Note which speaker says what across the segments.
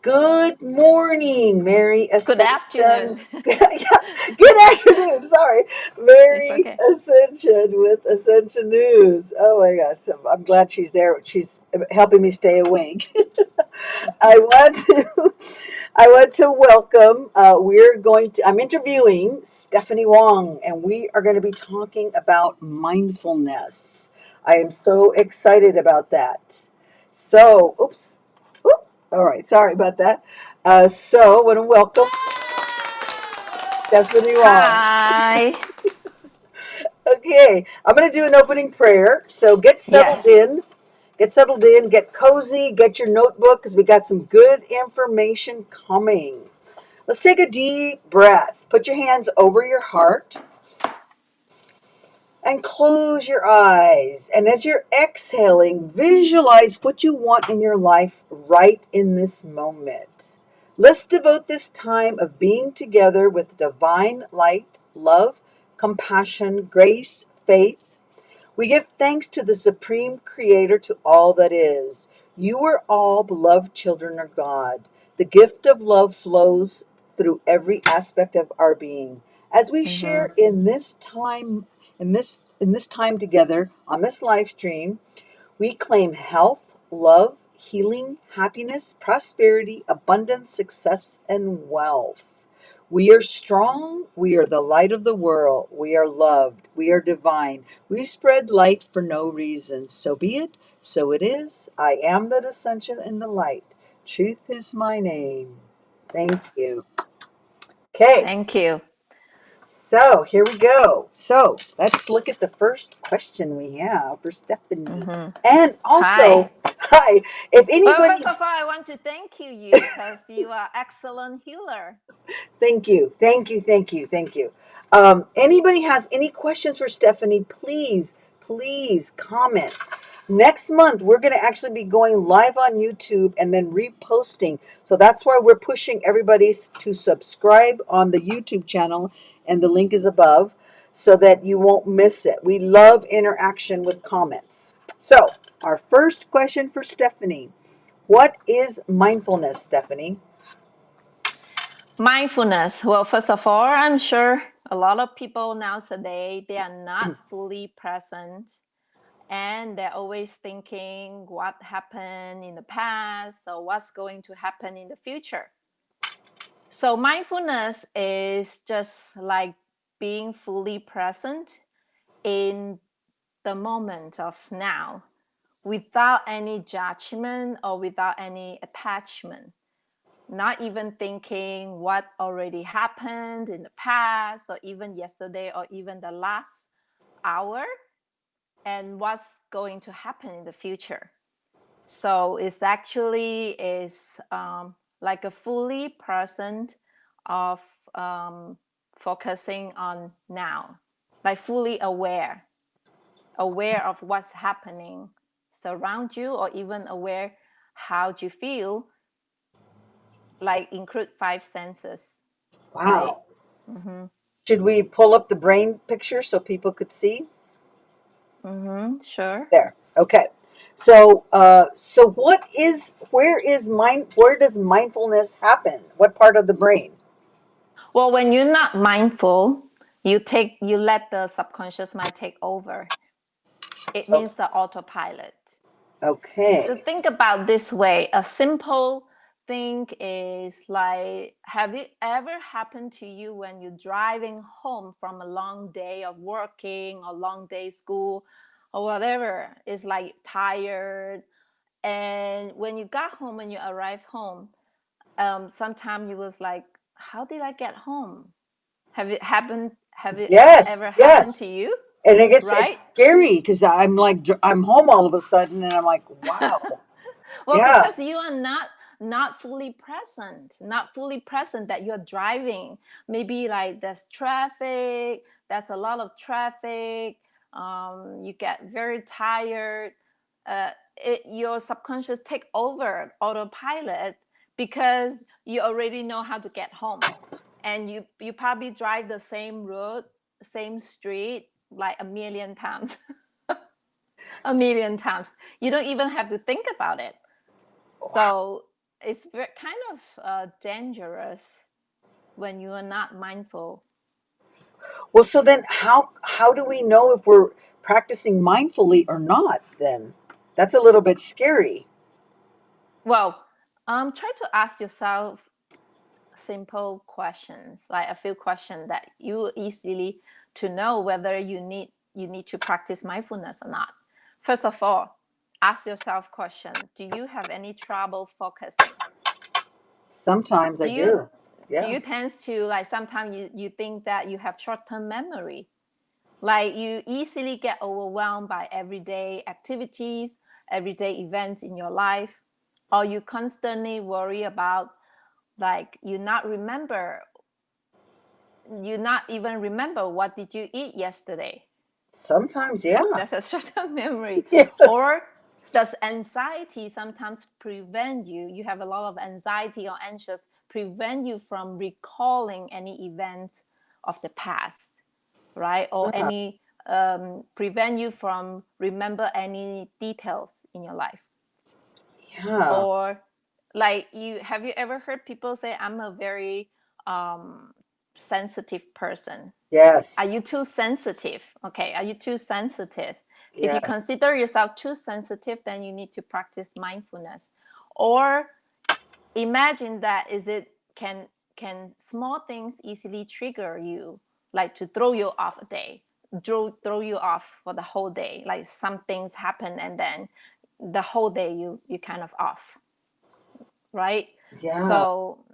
Speaker 1: Good morning, Mary
Speaker 2: Good
Speaker 1: Ascension.
Speaker 2: afternoon.
Speaker 1: Yeah, good afternoon. Sorry,
Speaker 2: It's
Speaker 1: Mary
Speaker 2: okay.
Speaker 1: Ascension with Ascension News. Oh my God, so I'm glad she's there. She's helping me stay awake. I want to, I want to welcome. I'm interviewing Stephanie Wong, and we are going to be talking about mindfulness. I am so excited about that. So, oops. Oop, all right, sorry about that. I want to welcome Stephanie Wong.
Speaker 2: Hi.
Speaker 1: Okay, I'm going to do an opening prayer. So
Speaker 2: Yes.
Speaker 1: get settled in, get cozy, get your notebook because we got some good information coming. Let's take a deep breath. Put your hands over your heart and close your eyes. And as you're exhaling, visualize what you want in your life right in this moment. Let's devote this time of being together with divine light, love, compassion, grace, faith. We give thanks to the Supreme Creator, to all that is. You are all beloved children of God. The gift of love flows through every aspect of our being. As we
Speaker 2: Mm-hmm.
Speaker 1: share in this time together on this live stream, we claim health, love, healing, happiness, prosperity, abundance, success, and wealth. We are strong. We are the light of the world. We are loved. We are divine. We spread light for no reason. So be it. So it is. I am the ascension and the light. Truth is my name. Thank you. Okay.
Speaker 2: Thank you.
Speaker 1: So here we go. So let's look at the first question we have for Stephanie.
Speaker 2: Mm-hmm.
Speaker 1: And also,
Speaker 2: Hi.
Speaker 1: hi, if
Speaker 2: Well,
Speaker 1: anybody,
Speaker 2: first of all, I want to thank you because you are excellent healer.
Speaker 1: thank you. Anybody has any questions for Stephanie, please comment. Next month, we're going to actually be going live on YouTube and then reposting. So that's why we're pushing everybody to subscribe on the YouTube channel, and the link is above so that you won't miss it. We love interaction with comments. So, our first question for Stephanie: what is mindfulness, Stephanie?
Speaker 2: Mindfulness. Well, first of all, I'm sure a lot of people nowadays, they are not fully present and they're always thinking what happened in the past or what's going to happen in the future. So mindfulness is just like being fully present in the moment of now without any judgment or without any attachment, not even thinking what already happened in the past or even yesterday or even the last hour and what's going to happen in the future. So it's actually is like a fully present of focusing on now, like fully aware of what's happening around you, or even aware how you feel, like include five senses, right?
Speaker 1: Wow.
Speaker 2: Mm-hmm.
Speaker 1: Should we pull up the brain picture so people could see?
Speaker 2: Mm-hmm. Sure.
Speaker 1: There. Okay. So where does mindfulness happen? What part of the brain?
Speaker 2: Well, when you're not mindful, you let the subconscious mind take over. It
Speaker 1: Oh,
Speaker 2: means the autopilot. So
Speaker 1: okay.
Speaker 2: think about this way. A simple thing is like, have it ever happened to you when you're driving home from a long day of working or long day school or whatever? It's like tired. And when you got home, when you arrived home, sometime you was like, how did I get home? Have it
Speaker 1: Yes,
Speaker 2: ever happened to
Speaker 1: yes.
Speaker 2: you?
Speaker 1: And it's
Speaker 2: Right?
Speaker 1: scary because I'm home all of a sudden and I'm like, wow.
Speaker 2: Well,
Speaker 1: Yeah.
Speaker 2: because you are not fully present, not fully present that you're driving. Maybe like there's a lot of traffic. You get very tired. Your subconscious take over autopilot because you already know how to get home, and you probably drive the same road, same street like a million times. A million times. You don't even have to think about it. So it's kind of dangerous when you are not mindful.
Speaker 1: Well, so then how do we know if we're practicing mindfully or not then? That's a little bit scary.
Speaker 2: Well, try to ask yourself simple questions, like a few questions that you easily to know whether you need to practice mindfulness or not. First of all, ask yourself question, do you have any trouble focusing?
Speaker 1: Sometimes I
Speaker 2: Do you
Speaker 1: do.
Speaker 2: do
Speaker 1: Yeah.
Speaker 2: you tend to, like, sometimes you think that you have short-term memory, like you easily get overwhelmed by everyday activities, everyday events in your life, or you constantly worry about, like, you not even remember what did you eat yesterday.
Speaker 1: Sometimes, yeah.
Speaker 2: That's a short-term memory.
Speaker 1: Yes.
Speaker 2: Or does anxiety sometimes prevent you have a lot of anxiety or anxious, prevent you from recalling any events of the past, right? Or
Speaker 1: Yeah.
Speaker 2: any prevent you from remember any details in your life.
Speaker 1: Yeah.
Speaker 2: Or, like, you ever heard people say, I'm a very um, sensitive person? Are you
Speaker 1: Yes.
Speaker 2: too sensitive? Okay, are you too sensitive? If you
Speaker 1: Yeah.
Speaker 2: consider yourself too sensitive, then you need to practice mindfulness. Or imagine that, is it can small things easily trigger you, like to throw you off a day, throw you off for the whole day, like some things happen and then the whole day you kind of off, right?
Speaker 1: Yeah.
Speaker 2: So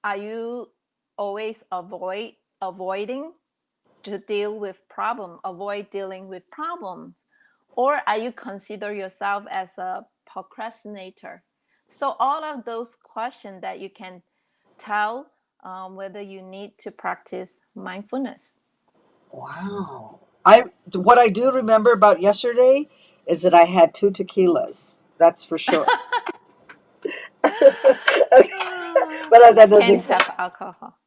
Speaker 2: are you always avoiding to deal with problem, avoid dealing with problem, or are you consider yourself as a procrastinator? So all of those questions that you can tell whether you need to practice mindfulness.
Speaker 1: Wow. I what I do remember about yesterday is that I had two tequilas. That's for sure. Okay. But
Speaker 2: I
Speaker 1: that
Speaker 2: can't
Speaker 1: doesn't.
Speaker 2: have alcohol.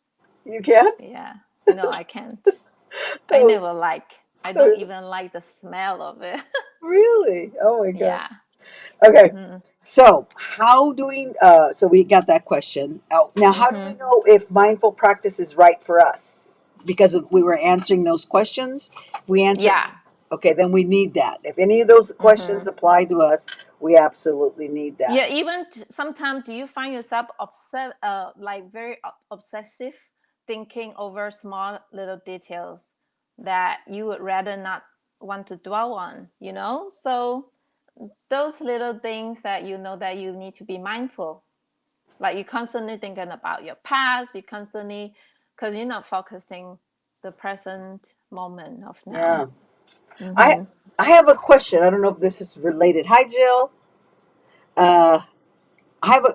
Speaker 1: You can't.
Speaker 2: Yeah, no, I can't. I
Speaker 1: Oh,
Speaker 2: never like. I don't
Speaker 1: oh,
Speaker 2: even like the smell of it.
Speaker 1: really? Oh my god.
Speaker 2: Yeah.
Speaker 1: Okay.
Speaker 2: Mm-hmm.
Speaker 1: So how do we? So we got that question. Now, how do we
Speaker 2: Mm-hmm.
Speaker 1: know if mindful practice is right for us? Because if we were answering those questions. If we answer,
Speaker 2: Yeah.
Speaker 1: okay, then we need that. If any of those
Speaker 2: Mm-hmm.
Speaker 1: questions apply to us, we absolutely need that.
Speaker 2: Yeah, even sometimes, do you find yourself like very obsessive, thinking over small little details that you would rather not want to dwell on, So those little things that you know that you need to be mindful, like you constantly thinking about your past, you constantly, because you're not focusing the present moment of now.
Speaker 1: Yeah. I
Speaker 2: Mm-hmm.
Speaker 1: I have a question. I don't know if this is related. Hi, Jill. Uh, I have a,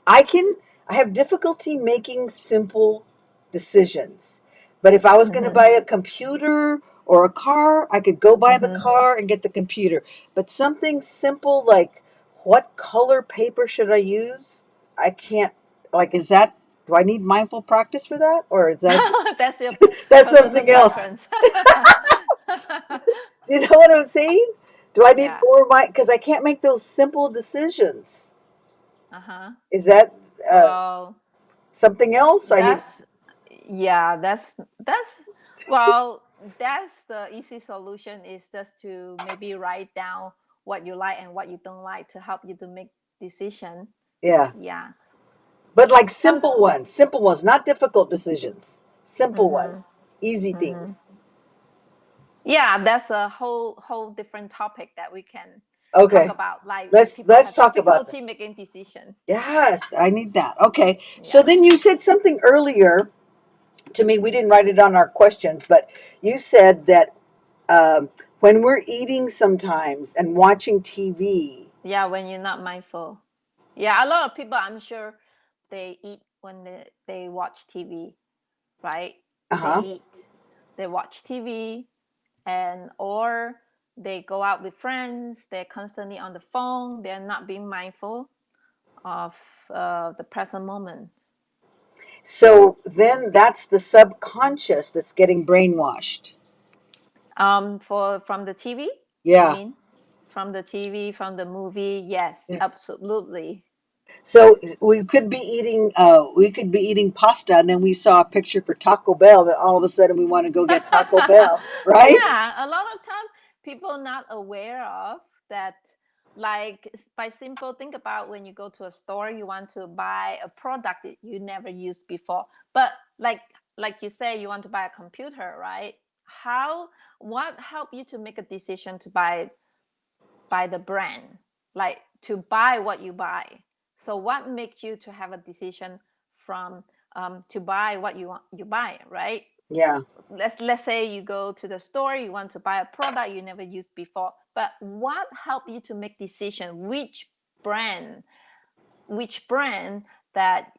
Speaker 1: I can, I have difficulty making simple decisions. But if I was going to
Speaker 2: Mm-hmm.
Speaker 1: buy a computer or a car, I could go buy the
Speaker 2: Mm-hmm.
Speaker 1: car and get the computer. But something simple like what color paper should I use? I can't, like, is that, do I need mindful practice for that? Or is that,
Speaker 2: That's your
Speaker 1: that's
Speaker 2: personal
Speaker 1: something else?
Speaker 2: preference.
Speaker 1: Do you know what I'm saying? Do I need
Speaker 2: Yeah.
Speaker 1: more mind? Because I can't make those simple decisions.
Speaker 2: Uh-huh.
Speaker 1: Is that uh,
Speaker 2: Well,
Speaker 1: something else? I need.
Speaker 2: that's yeah, that's well, that's the easy solution, is just to maybe write down what you like and what you don't like to help you to make decision.
Speaker 1: Yeah.
Speaker 2: Yeah.
Speaker 1: But like
Speaker 2: Some
Speaker 1: simple ones, not difficult decisions. Simple
Speaker 2: mhm.
Speaker 1: ones, easy
Speaker 2: Mhm.
Speaker 1: things.
Speaker 2: Yeah, that's a whole different topic that we can talk
Speaker 1: Okay.
Speaker 2: about, like when
Speaker 1: Let's
Speaker 2: people
Speaker 1: let's
Speaker 2: have
Speaker 1: talk about that.
Speaker 2: difficulty making decision.
Speaker 1: Yes, I need that. Okay. So
Speaker 2: Yeah.
Speaker 1: then you said something earlier to me. We didn't write it on our questions, but you said that when we're eating sometimes and watching TV.
Speaker 2: Yeah, when you're not mindful. Yeah, a lot of people, I'm sure, they eat when they watch TV, right?
Speaker 1: Uh
Speaker 2: They
Speaker 1: huh.
Speaker 2: eat, they watch TV, and or they go out with friends, they're constantly on the phone, they're not being mindful of the present moment.
Speaker 1: So then that's the subconscious that's getting brainwashed.
Speaker 2: From the TV, you
Speaker 1: Yeah.
Speaker 2: mean? From the TV, from the movie? Yes,
Speaker 1: Yes.
Speaker 2: absolutely.
Speaker 1: So we could be eating pasta, and then we saw a picture for Taco Bell, and all of a sudden we want to go get Taco Bell, right?
Speaker 2: Yeah, a lot of time people not aware of that. Like by simple, think about when you go to a store, you want to buy a product that you never used before. But like you say, you want to buy a computer, right? How what helped you to make a decision to buy the brand, like to buy what you buy? So what makes you to have a decision from to buy what you buy, right?
Speaker 1: Yeah,
Speaker 2: Let's say you go to the store, you want to buy a product you never used before, but what helped you to make decision brand which brand that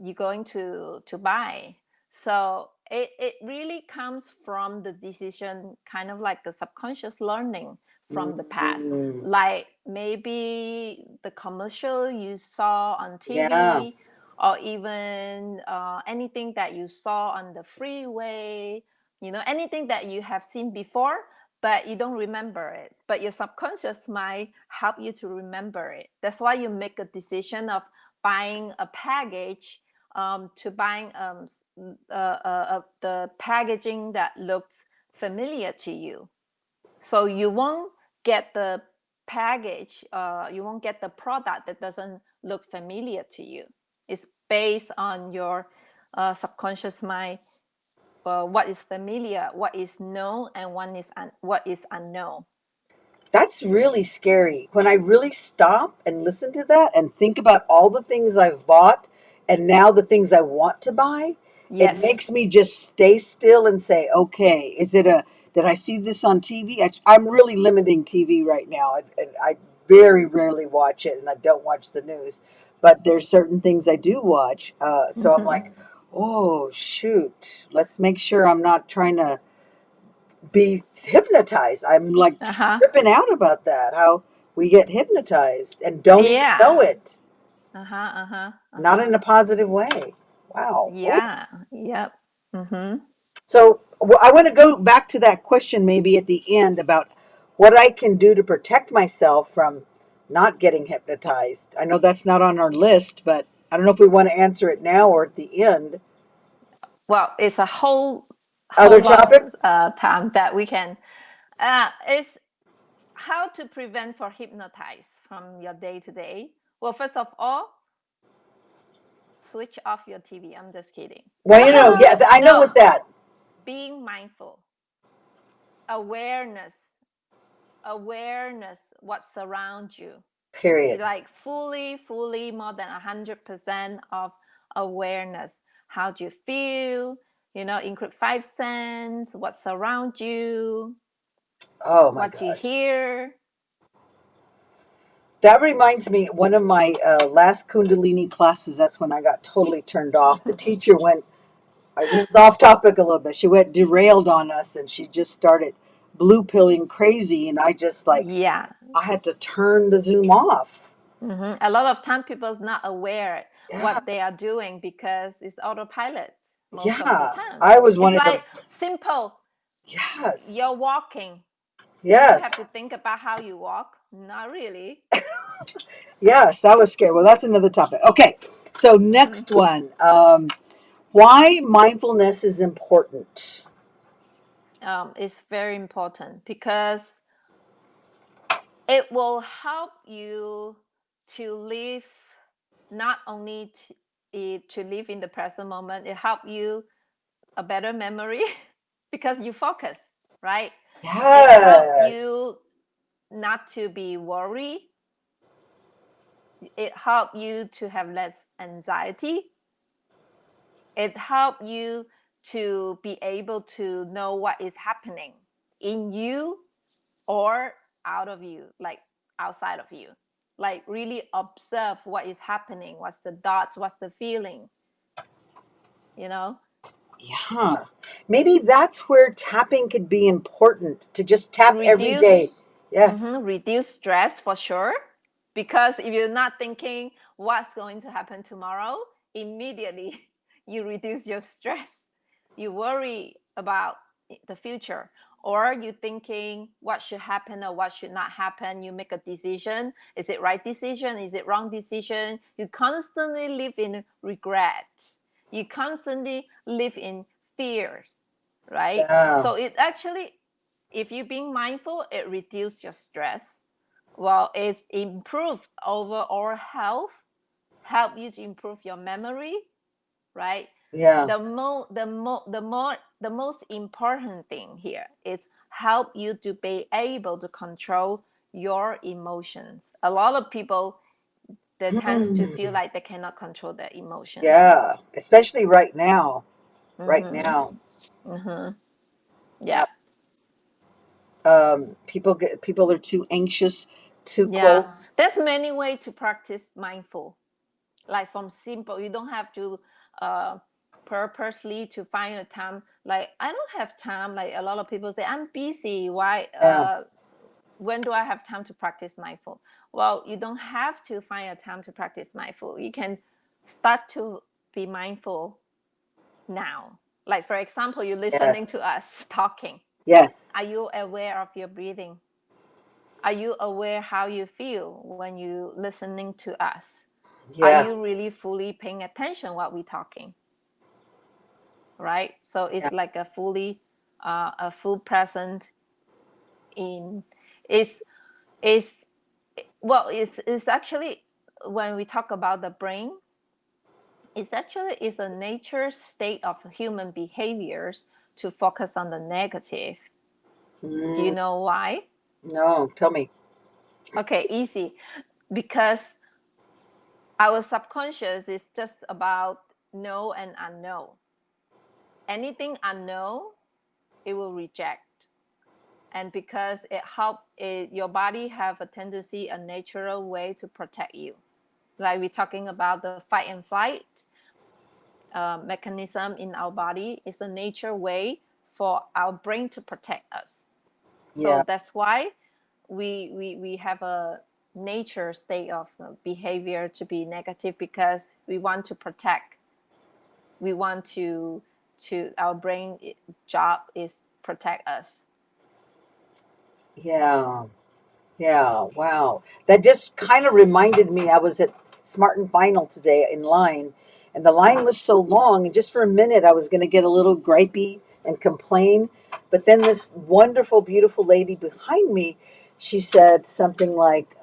Speaker 2: you're going to buy? So it really comes from the decision, kind of like the subconscious learning from the past,
Speaker 1: mm,
Speaker 2: like maybe the commercial you saw on
Speaker 1: yeah.
Speaker 2: TV, or even anything that you saw on the freeway, anything that you have seen before but you don't remember it, but your subconscious might help you to remember it. That's why you make a decision of buying a package, to buying the packaging that looks familiar to you. So you won't get the package, you won't get the product that doesn't look familiar to you. It's based on your subconscious mind, what is familiar, what is known, and what is unknown.
Speaker 1: That's really scary. When I really stop and listen to that and think about all the things I've bought and now the things I want to buy, it
Speaker 2: Yes.
Speaker 1: makes me just stay still and say, okay, did I see this on TV? I'm really limiting TV right now, and I very rarely watch it, and I don't watch the news. But there's certain things I do watch. So I'm
Speaker 2: Mm-hmm.
Speaker 1: like, oh, shoot, let's make sure I'm not trying to be hypnotized. I'm like
Speaker 2: Uh-huh.
Speaker 1: tripping out about that. How we get hypnotized and don't even know
Speaker 2: Yeah.
Speaker 1: it.
Speaker 2: Uh-huh. Uh-huh.
Speaker 1: Not
Speaker 2: Uh-huh.
Speaker 1: in a positive way. Wow. Oh.
Speaker 2: Yeah. Yep. Mm-hmm.
Speaker 1: So I want to go back to that question maybe at the end about what I can do to protect myself from not getting hypnotized. I know that's not on our list, but I don't know if we want to answer it now or at the end.
Speaker 2: Well, it's a whole
Speaker 1: Other
Speaker 2: lot
Speaker 1: topic?
Speaker 2: time that we can. Is how to prevent for hypnotize from your day to day. Well, first of all, switch off your TV. I'm just kidding.
Speaker 1: Well, yeah, I know
Speaker 2: No,
Speaker 1: with that.
Speaker 2: being mindful, awareness, what surrounds you.
Speaker 1: Period.
Speaker 2: Like fully more than 100% of awareness. How do you feel? Include five sense, what surrounds you,
Speaker 1: Oh my
Speaker 2: what you
Speaker 1: gosh.
Speaker 2: hear.
Speaker 1: That reminds me, one of my last Kundalini classes, that's when I got totally turned off. The teacher went, this is off topic a little bit, she went derailed on us and she just started blue pilling crazy. And I just like,
Speaker 2: Yeah.
Speaker 1: I had to turn the Zoom off.
Speaker 2: A lot of time people's not aware
Speaker 1: Yeah.
Speaker 2: what they are doing because it's autopilot most of the
Speaker 1: Yeah.
Speaker 2: time.
Speaker 1: I was
Speaker 2: It's
Speaker 1: wanting to,
Speaker 2: like simple.
Speaker 1: yes.
Speaker 2: You're walking. Do you have to
Speaker 1: Yes.
Speaker 2: think about how you walk? Not really.
Speaker 1: Yes. That was scary. Well, that's another topic. Okay. So,
Speaker 2: Mm-hmm.
Speaker 1: next one, why mindfulness is important.
Speaker 2: It's very important because it will help you to live, not only to live in the present moment. It help you a better memory because you focus, right? It help
Speaker 1: Yes.
Speaker 2: you not to be worried. It help you to have less anxiety. It help you to be able to know what is happening in you or out of you, like outside of you. Like really observe what is happening, what's the thoughts, what's the feeling, you know?
Speaker 1: Yeah. Maybe that's where tapping could be important to just tap every day.
Speaker 2: Reduce
Speaker 1: Yes.
Speaker 2: reduce stress for sure. Because if you're not thinking what's going to happen tomorrow, immediately you reduce your stress. You worry about the future. or you thinking what should happen or what should not happen. You make a decision. Is it right decision? Is it wrong decision? You constantly live in regret. You constantly live in fears, right?
Speaker 1: Yeah.
Speaker 2: So it actually, if you're being mindful, it reduces your stress. Well, it's improved overall health, help you to improve your memory, right?
Speaker 1: Yeah.
Speaker 2: The most important thing here is help you to be able to control your emotions. A lot of people, they tends to feel like they cannot control their emotions.
Speaker 1: Yeah. Especially right now. Right
Speaker 2: Mm-hmm.
Speaker 1: now.
Speaker 2: Mm-hmm. Yeah.
Speaker 1: Yeah. People are too anxious, too
Speaker 2: Yeah.
Speaker 1: close.
Speaker 2: There's many ways to practice mindful. Like from simple, you don't have to uh purposely to find a time. Like I don't have time. Like a lot of people say, I'm busy. Why
Speaker 1: Yeah.
Speaker 2: when do I have time to practice mindful? Well, you don't have to find a time to practice mindful. You can start to be mindful now. Like for example, you're listening to
Speaker 1: Yes.
Speaker 2: us talking.
Speaker 1: Yes.
Speaker 2: Are you aware of your breathing? Are you aware how you feel when you listening to us? Are you
Speaker 1: Yes.
Speaker 2: really fully paying attention what we're talking? Right? So
Speaker 1: Yeah.
Speaker 2: it's like a full present in is is well it's actually when we talk about the brain, it's actually is a nature state of human behaviors to focus on the negative. Do you
Speaker 1: Mm,
Speaker 2: know why?
Speaker 1: no. Tell me.
Speaker 2: Okay, easy. Because our subconscious is just about know and unknown. Anything unknown, it will reject. And because your body have a tendency, a natural way to protect you. Like we're talking about the fight and flight mechanism in our body, is a nature way for our brain to protect us. So
Speaker 1: Yeah.
Speaker 2: that's why we have a nature state of behavior to be negative, because we want to protect. We want to our brain job is protect us.
Speaker 1: Yeah. Yeah. Wow. That just kind of reminded me. I was at Smart and Final today in line, and the line was so long. And just for a minute, I was going to get a little gripey and complain. But then this wonderful, beautiful lady behind me, she said something like,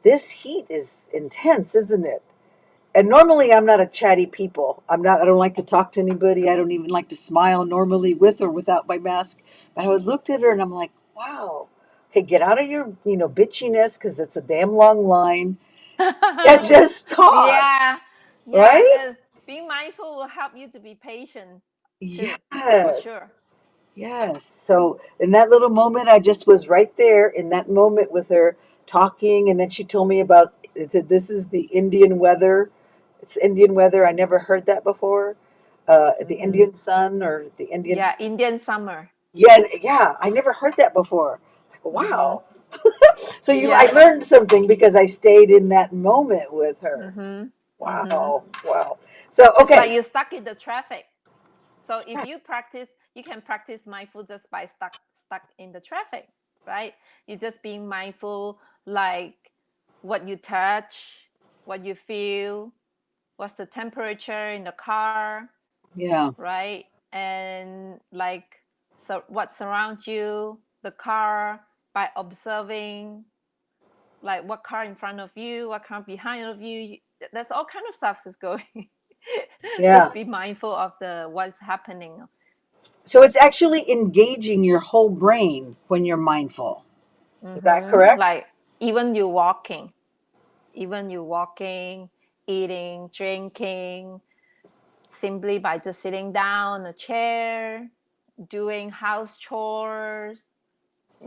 Speaker 1: "This heat is intense, isn't it?" And normally I'm not a chatty people. I don't like to talk to anybody. I don't even like to smile normally with or without my mask. But I would looked at her and I'm like, wow. Okay, get out of your, bitchiness because it's a damn long line. And just talk,
Speaker 2: Yeah, yeah.
Speaker 1: right?
Speaker 2: Being mindful will help you to be patient too, for sure.
Speaker 1: Yes. Yes. So in that little moment, I just was right there in that moment with her talking. And then she told me about this is the Indian weather. It's Indian weather. I never heard that before. The
Speaker 2: Hmm.
Speaker 1: Indian sun or the Indian.
Speaker 2: Yeah, Indian summer.
Speaker 1: Yeah. Yeah. I never heard that before.
Speaker 2: Hmm.
Speaker 1: Wow. So I
Speaker 2: Yeah.
Speaker 1: learned something because I stayed in that moment with her.
Speaker 2: Hmm. Hmm.
Speaker 1: Wow. Wow. So,
Speaker 2: It's like
Speaker 1: okay.
Speaker 2: you're stuck in the traffic. So if
Speaker 1: Yeah.
Speaker 2: you practice, you can practice mindful just by stuck in the traffic, right? You're just being mindful, like what you touch, what you feel, what's the temperature in the car,
Speaker 1: Yeah.
Speaker 2: right? And like so what surrounds you, the car, by observing like what car in front of you, what car behind of you. There's all kind of stuff that's going. Just
Speaker 1: Yeah.
Speaker 2: be mindful of the what's happening.
Speaker 1: So it's actually engaging your whole brain when you're mindful. Is that correct?
Speaker 2: Like even you walking, even you walking, eating, drinking, simply by just sitting down in a chair, doing house chores,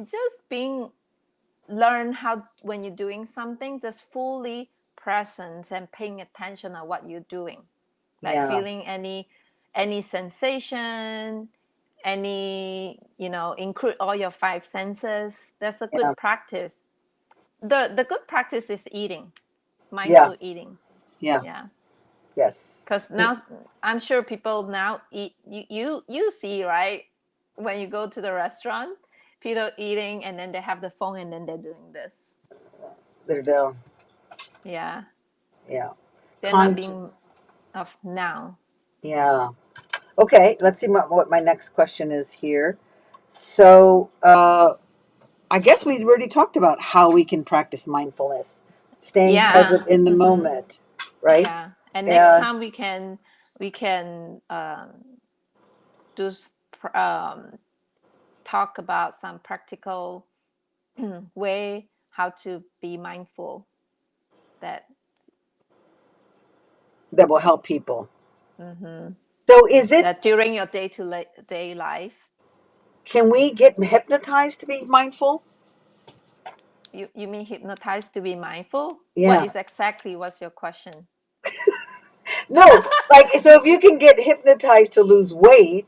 Speaker 2: just being learn how when you're doing something, just fully present and paying attention on what you're doing, like
Speaker 1: Yeah.
Speaker 2: feeling any sensation, any include all your five senses. That's a
Speaker 1: Yeah.
Speaker 2: good practice. The good practice is eating,
Speaker 1: Yeah.
Speaker 2: mindful eating.
Speaker 1: Yeah.
Speaker 2: Yeah,
Speaker 1: Yes.
Speaker 2: because now I'm sure people now eat, you see, right? when you go to the restaurant, people eating and then they have the phone and then they're doing this.
Speaker 1: They're down.
Speaker 2: Yeah.
Speaker 1: Yeah.
Speaker 2: They're not being
Speaker 1: Conscious.
Speaker 2: of now.
Speaker 1: Yeah. Okay, let's see what my next question is here. So, I guess we already talked about how we can practice mindfulness, staying
Speaker 2: Yeah.
Speaker 1: present in the
Speaker 2: Mm-hmm.
Speaker 1: moment, right?
Speaker 2: Yeah. And next
Speaker 1: Yeah.
Speaker 2: time we can do um, talk about some practical way how to be mindful that
Speaker 1: That will help people.
Speaker 2: mm-hmm,
Speaker 1: So, is it,
Speaker 2: that during your day life.
Speaker 1: can we get hypnotized to be mindful?
Speaker 2: You mean hypnotized to be mindful? What
Speaker 1: Yeah.
Speaker 2: is exactly what's your question?
Speaker 1: No, like, so if you can get hypnotized to lose weight,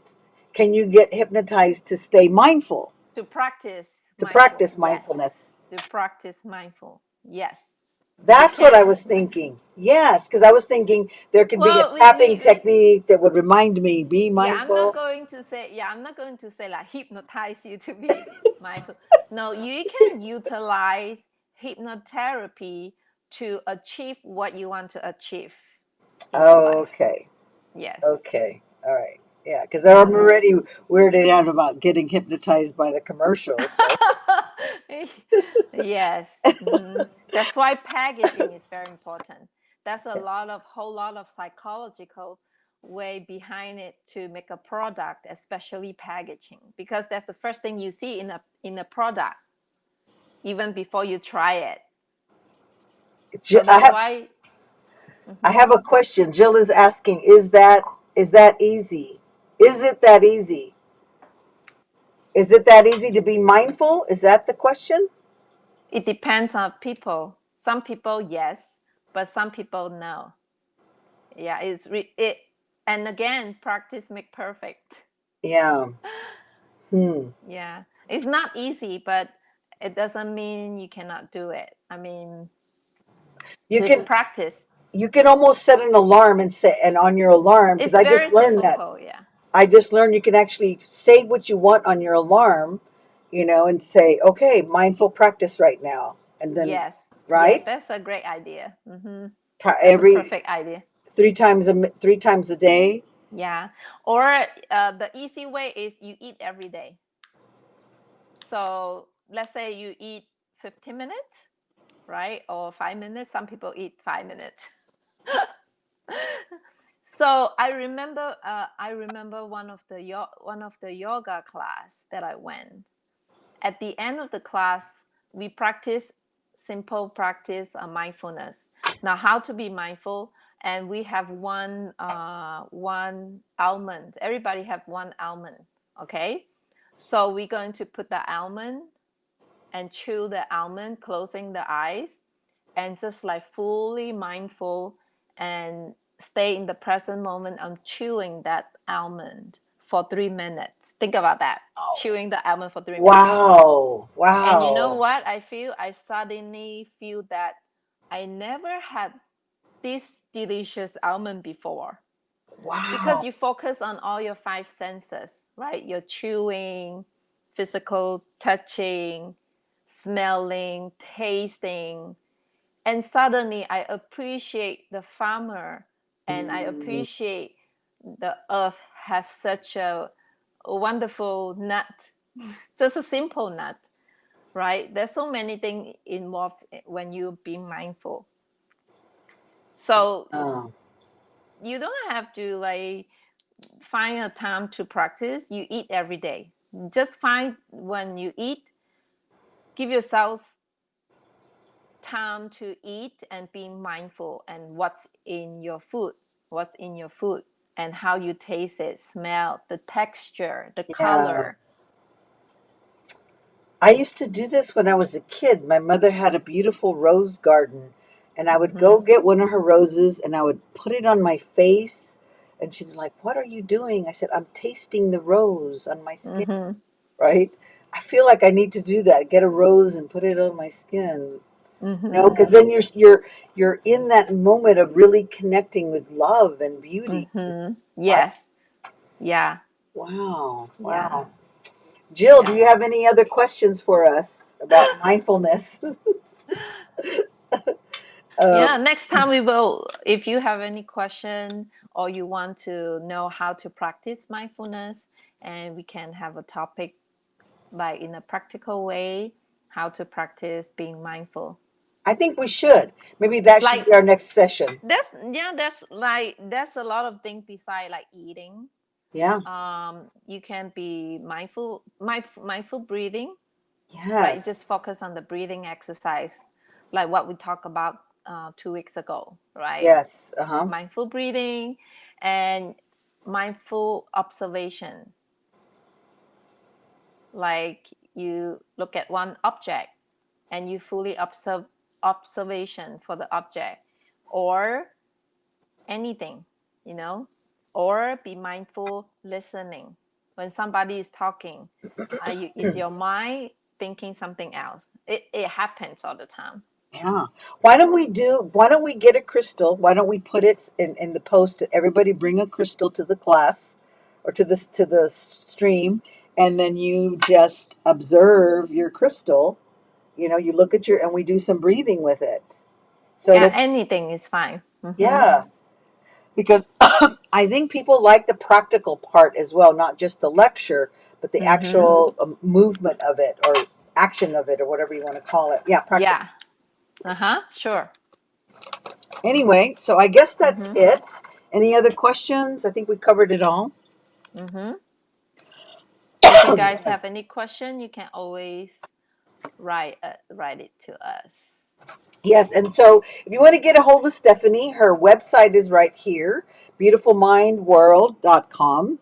Speaker 1: can you get hypnotized to stay mindful,
Speaker 2: To practice
Speaker 1: to
Speaker 2: mindful,
Speaker 1: practice
Speaker 2: yes.
Speaker 1: mindfulness?
Speaker 2: To practice mindful, yes. You
Speaker 1: That's what I
Speaker 2: can.
Speaker 1: was thinking. Yes, because I was thinking there could be a
Speaker 2: Well,
Speaker 1: tapping technique that would remind me, be
Speaker 2: yeah, I'm not
Speaker 1: mindful.
Speaker 2: going to say, yeah, I'm not going to say like hypnotize you to be mindful. No, you can utilize hypnotherapy to achieve what you want to achieve in your
Speaker 1: Oh,
Speaker 2: life.
Speaker 1: okay.
Speaker 2: Yes.
Speaker 1: Okay. All right. Yeah, because I'm already weirded out about getting hypnotized by the commercials. So,
Speaker 2: Yes. That's why packaging is very important. That's a whole lot of psychological way behind it to make a product, especially packaging, because that's the first thing you see in a product, even before you try it. So
Speaker 1: I
Speaker 2: that's
Speaker 1: have
Speaker 2: why.
Speaker 1: I
Speaker 2: Mhm.
Speaker 1: have a question. Jill is asking, is that easy? Is it that easy? Is it that easy to be mindful? Is that the question?
Speaker 2: It depends on people. Some people, yes, but some people, no. Yeah, and again, practice make perfect.
Speaker 1: Yeah. Hmm.
Speaker 2: Yeah, it's not easy, but it doesn't mean you cannot do it. I mean,
Speaker 1: You
Speaker 2: with
Speaker 1: can
Speaker 2: practice,
Speaker 1: you can almost set an alarm and say, and on your alarm, because
Speaker 2: it's
Speaker 1: I just
Speaker 2: very
Speaker 1: learned that.
Speaker 2: difficult. Yeah.
Speaker 1: I just learned you can actually say what you want on your alarm, and say, okay, mindful practice right now. And then,
Speaker 2: Yes. Yes,
Speaker 1: right?
Speaker 2: that's a great idea. That's a
Speaker 1: Every
Speaker 2: perfect idea.
Speaker 1: 3 times a day.
Speaker 2: Yeah. Or the easy way is you eat every day. So let's say you eat 15 minutes, right? Or 5 minutes. Some people eat 5 minutes. So I remember one of the yoga class that I went. At the end of the class, we practice simple practice mindfulness. Now, how to be mindful, and we have one almond. Everybody have one almond, okay? So we're going to put the almond and chew the almond, closing the eyes, and just like fully mindful and stay in the present moment on chewing that almond for 3 minutes. Think about that. Chewing the almond for 3 minutes.
Speaker 1: Wow.
Speaker 2: And you know
Speaker 1: Wow.
Speaker 2: what? I suddenly feel that I never had this delicious almond before, because
Speaker 1: Wow.
Speaker 2: you focus on all your five senses, right? You're chewing, physical touching, smelling, tasting, and suddenly I appreciate the farmer, and I
Speaker 1: Mm,
Speaker 2: appreciate the earth has such a wonderful nut, just a simple nut, right? There's so many things involved when you be mindful. So
Speaker 1: oh,
Speaker 2: you don't have to like find a time to practice. You eat every day. Just find when you eat, give yourself time to eat and being mindful and what's in your food and how you taste it, smell, the texture, the
Speaker 1: yeah.
Speaker 2: color.
Speaker 1: I used to do this when I was a kid. My mother had a beautiful rose garden, and I would go
Speaker 2: Mm-hmm.
Speaker 1: get one of her roses and I would put it on my face. And she'd be like, "What are you doing?" I said, "I'm tasting the rose on my skin."
Speaker 2: Mm-hmm.
Speaker 1: Right? I feel like I need to do that. Get a rose and put it on my skin.
Speaker 2: Mm-hmm.
Speaker 1: Because then you're in that moment of really connecting with love and beauty.
Speaker 2: Mm-hmm.
Speaker 1: I,
Speaker 2: Yes. Yeah.
Speaker 1: wow,
Speaker 2: Yeah.
Speaker 1: wow. Jill, do
Speaker 2: Yeah.
Speaker 1: you have any other questions for us about mindfulness?
Speaker 2: Yeah,
Speaker 1: um,
Speaker 2: next time we will, if you have any question or you want to know how to practice mindfulness, and we can have a topic like in a practical way, how to practice being mindful.
Speaker 1: I think we should. Maybe that should
Speaker 2: Like
Speaker 1: be our next session.
Speaker 2: that's a lot of things beside like eating.
Speaker 1: Yeah.
Speaker 2: You can be mindful breathing, like just
Speaker 1: Yes.
Speaker 2: focus on the breathing exercise, like what we talked about 2 weeks ago, right?
Speaker 1: Yes. Uh huh.
Speaker 2: Mindful breathing and mindful observation, like you look at one object and you fully observe observation for the object, or anything, you know, or be mindful listening. When somebody is talking, is your mind thinking something else? It happens all the time.
Speaker 1: Yeah. Why don't we get a crystal? Why don't we put it in the post to everybody bring a crystal to the class or to the stream, and then you just observe your crystal. You look at and we do some breathing with it. So
Speaker 2: Yeah,
Speaker 1: that's,
Speaker 2: anything is fine.
Speaker 1: yeah, because I think people like the practical part as well, not just the lecture, but the
Speaker 2: Mm-hmm.
Speaker 1: actual movement of it or action of it or whatever you want to call it. Yeah, practical.
Speaker 2: Yeah. Uh-huh. Sure.
Speaker 1: Anyway, so I guess that's
Speaker 2: Mm-hmm.
Speaker 1: it. Any other questions? I think we covered it all.
Speaker 2: Mm-hmm. If you guys have any question, you can always write it to us.
Speaker 1: Yes, and so if you want to get a hold of Stephanie, her website is right here, beautifulmindworld.com.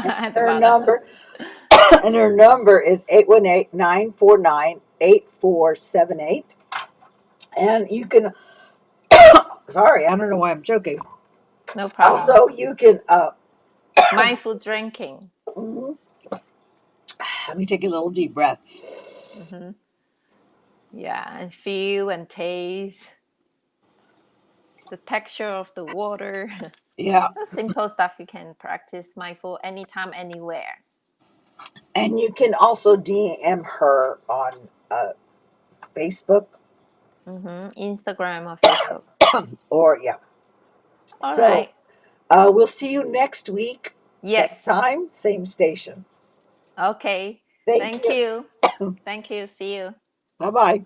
Speaker 2: At the
Speaker 1: Her
Speaker 2: bottom.
Speaker 1: number and her number is 818-949-8478. And you can, sorry, I don't know why I'm joking.
Speaker 2: No problem.
Speaker 1: Also, you can,
Speaker 2: Mindful drinking.
Speaker 1: mhm, let me take a little deep breath.
Speaker 2: Mm-hmm. Yeah, and feel and taste the texture of the water.
Speaker 1: Yeah,
Speaker 2: Simple stuff you can practice mindful anytime, anywhere.
Speaker 1: and you can also DM her on Facebook
Speaker 2: Mm-hmm. Instagram or Facebook.
Speaker 1: or, yeah.
Speaker 2: All
Speaker 1: So
Speaker 2: right.
Speaker 1: we'll see you next week, same
Speaker 2: Yes.
Speaker 1: time, same station.
Speaker 2: Okay.
Speaker 1: Thank
Speaker 2: Thank
Speaker 1: you.
Speaker 2: you. Thank you. See you.
Speaker 1: Bye bye.